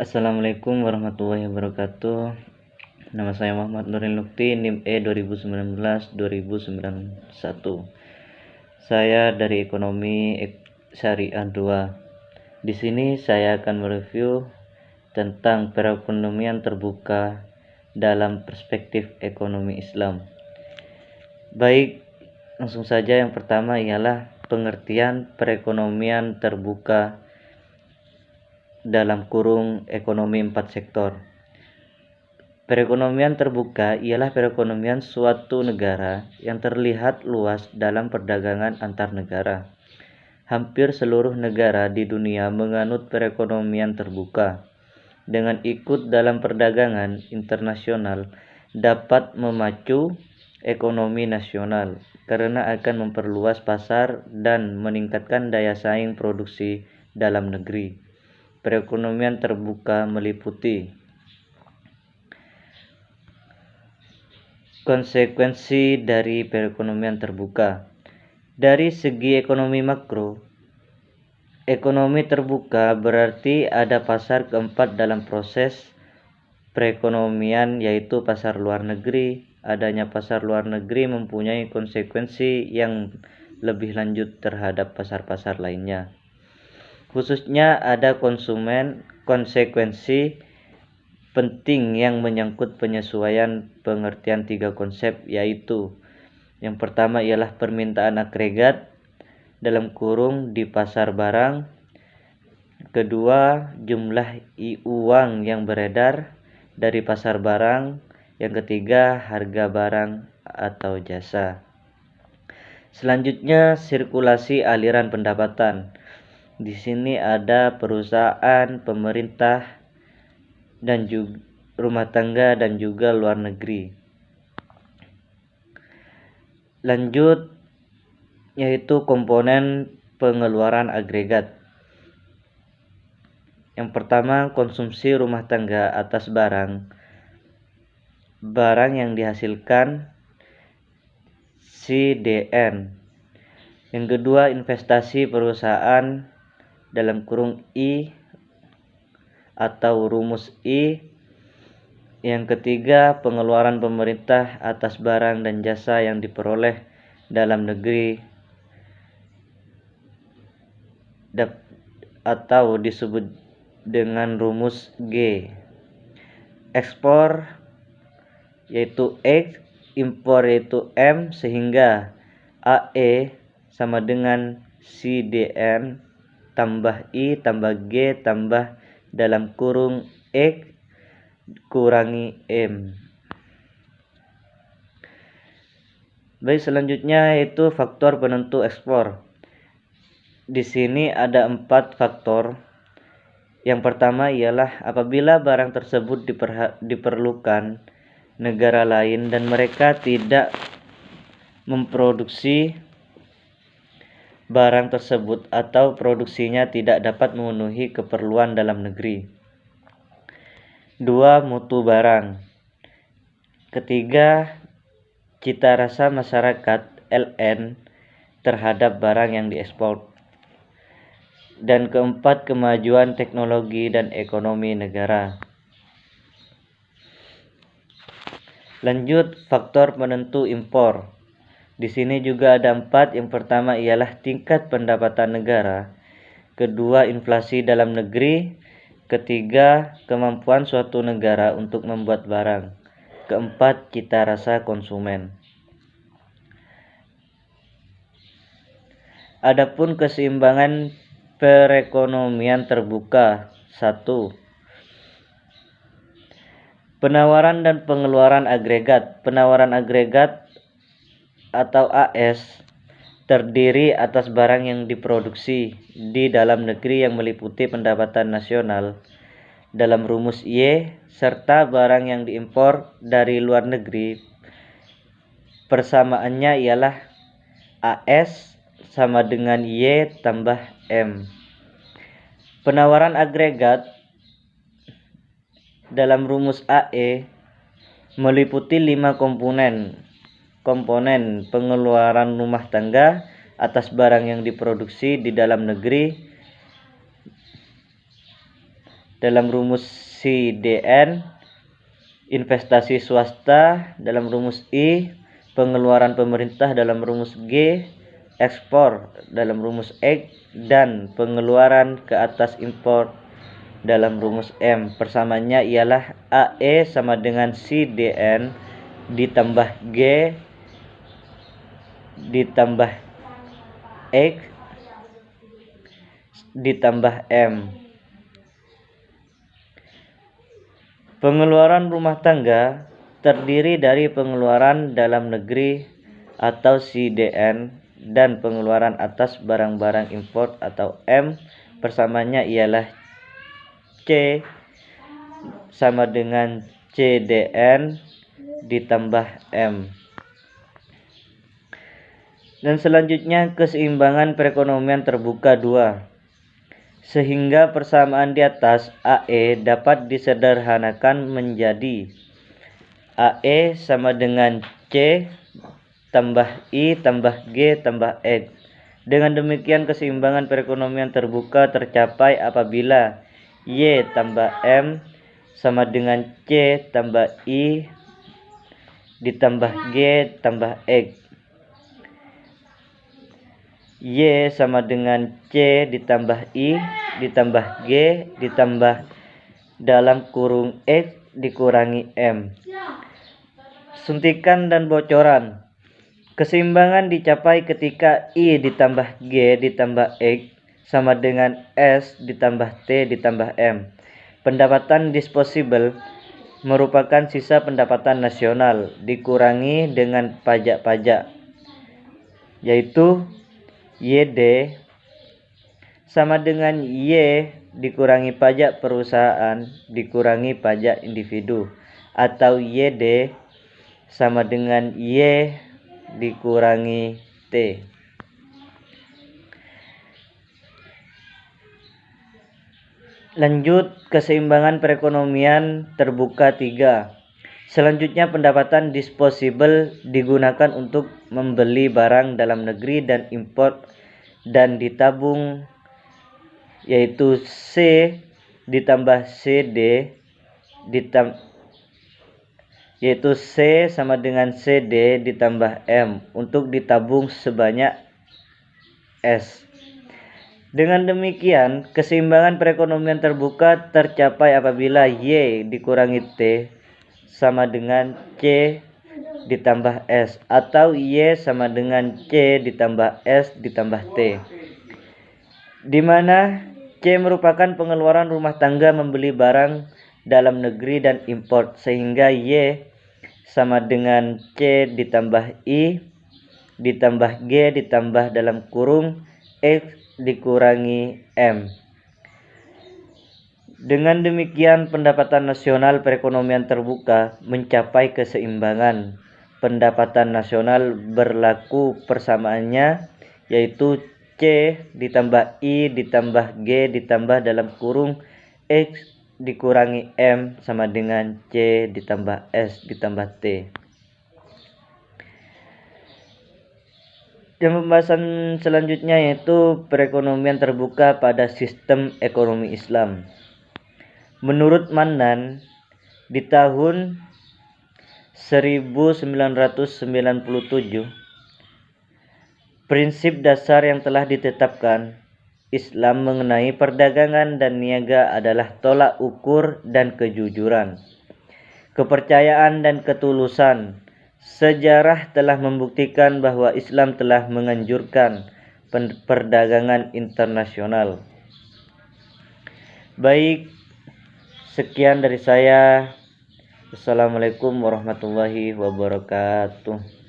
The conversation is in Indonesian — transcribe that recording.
Assalamualaikum warahmatullahi wabarakatuh. Nama saya Muhammad Nuril Lukti, NIM E 2019-2091. Saya dari Ekonomi Syariah 2. Di sini saya akan mereview tentang perekonomian terbuka dalam perspektif ekonomi Islam. Baik, langsung saja. Yang pertama ialah pengertian perekonomian terbuka dalam kurung ekonomi 4 sektor. Perekonomian terbuka ialah perekonomian suatu negara yang terlihat luas dalam perdagangan antar negara. Hampir seluruh negara di dunia menganut perekonomian terbuka. Dengan ikut dalam perdagangan internasional dapat memacu ekonomi nasional karena akan memperluas pasar dan meningkatkan daya saing produksi dalam negeri. Perekonomian terbuka meliputi konsekuensi dari perekonomian terbuka. Dari segi ekonomi makro, ekonomi terbuka berarti ada pasar keempat dalam proses perekonomian, yaitu pasar luar negeri. Adanya pasar luar negeri mempunyai konsekuensi yang lebih lanjut terhadap pasar-pasar lainnya. Khususnya ada konsekuensi penting yang menyangkut penyesuaian pengertian 3 konsep, yaitu yang pertama ialah permintaan agregat dalam kurung di pasar barang. Kedua, jumlah uang yang beredar dari pasar barang. Yang ketiga, harga barang atau jasa. Selanjutnya, sirkulasi aliran pendapatan. Di sini ada perusahaan, pemerintah, dan juga rumah tangga dan juga luar negeri. Lanjut, yaitu komponen pengeluaran agregat. Yang pertama, konsumsi rumah tangga atas barang yang dihasilkan CDN. Yang kedua, investasi perusahaan dalam kurung I atau rumus I. Yang ketiga, pengeluaran pemerintah atas barang dan jasa yang diperoleh dalam negeri atau disebut dengan rumus G. Ekspor yaitu X, impor yaitu M, sehingga AE sama dengan CDN tambah I tambah G tambah dalam kurung X kurangi M. Baik, selanjutnya yaitu faktor penentu ekspor. Di sini ada 4 faktor. Yang pertama ialah apabila barang tersebut diperlukan negara lain dan mereka tidak memproduksi barang tersebut atau produksinya tidak dapat memenuhi keperluan dalam negeri. 2. Mutu barang. Ketiga, cita rasa masyarakat LN terhadap barang yang diekspor. Dan keempat, kemajuan teknologi dan ekonomi negara. Lanjut, faktor penentu impor. Di sini juga ada 4. Yang pertama ialah tingkat pendapatan negara. Kedua, inflasi dalam negeri. Ketiga, kemampuan suatu negara untuk membuat barang. Keempat, cita rasa konsumen. Adapun keseimbangan perekonomian terbuka. 1. Penawaran dan pengeluaran agregat. Penawaran agregat atau AS terdiri atas barang yang diproduksi di dalam negeri yang meliputi pendapatan nasional dalam rumus Y, serta barang yang diimpor dari luar negeri. Persamaannya ialah AS sama dengan Y tambah M. Penawaran agregat dalam rumus AE meliputi 5 komponen pengeluaran rumah tangga atas barang yang diproduksi di dalam negeri dalam rumus CDN investasi swasta, dalam rumus I pengeluaran pemerintah, dalam rumus G ekspor, dalam rumus X, dan pengeluaran ke atas impor dalam rumus M. Persamaannya ialah AE sama dengan CDN ditambah G ditambah X ditambah M. Pengeluaran rumah tangga terdiri dari pengeluaran dalam negeri atau CDN dan pengeluaran atas barang-barang import atau M. Persamaannya ialah C sama dengan CDN ditambah M. Dan selanjutnya keseimbangan perekonomian terbuka 2. Sehingga persamaan di atas AE dapat disederhanakan menjadi AE sama dengan C tambah I tambah G tambah X. Dengan demikian keseimbangan perekonomian terbuka tercapai apabila Y tambah M sama dengan C tambah I ditambah G tambah X. Y sama dengan C ditambah I ditambah G ditambah dalam kurung X dikurangi M. Suntikan dan bocoran. Keseimbangan dicapai ketika I ditambah G ditambah X sama dengan S ditambah T ditambah M. Pendapatan disposable merupakan sisa pendapatan nasional dikurangi dengan pajak-pajak, yaitu YD sama dengan Y dikurangi pajak perusahaan dikurangi pajak individu, atau YD sama dengan Y dikurangi T. Lanjut, keseimbangan perekonomian terbuka 3. Selanjutnya pendapatan disposable digunakan untuk membeli barang dalam negeri dan import dan ditabung, yaitu C ditambah CD yaitu C sama dengan CD ditambah M untuk ditabung sebanyak S. Dengan demikian, keseimbangan perekonomian terbuka tercapai apabila Y dikurangi T sama dengan C ditambah S, atau Y sama dengan C ditambah S ditambah T, di mana C merupakan pengeluaran rumah tangga membeli barang dalam negeri dan import, sehingga Y sama dengan C ditambah I ditambah G ditambah dalam kurung X dikurangi M. Dengan demikian pendapatan nasional perekonomian terbuka mencapai keseimbangan. Pendapatan nasional berlaku persamaannya, yaitu C ditambah I ditambah G ditambah dalam kurung X dikurangi M sama dengan C ditambah S ditambah T. Dan pembahasan selanjutnya yaitu perekonomian terbuka pada sistem ekonomi Islam. Menurut Mannan, di tahun 1997, prinsip dasar yang telah ditetapkan Islam mengenai perdagangan dan niaga adalah tolak ukur dan kejujuran, kepercayaan dan ketulusan. Sejarah telah membuktikan bahwa Islam telah menganjurkan perdagangan internasional. Baik, sekian dari saya. Assalamualaikum warahmatullahi wabarakatuh.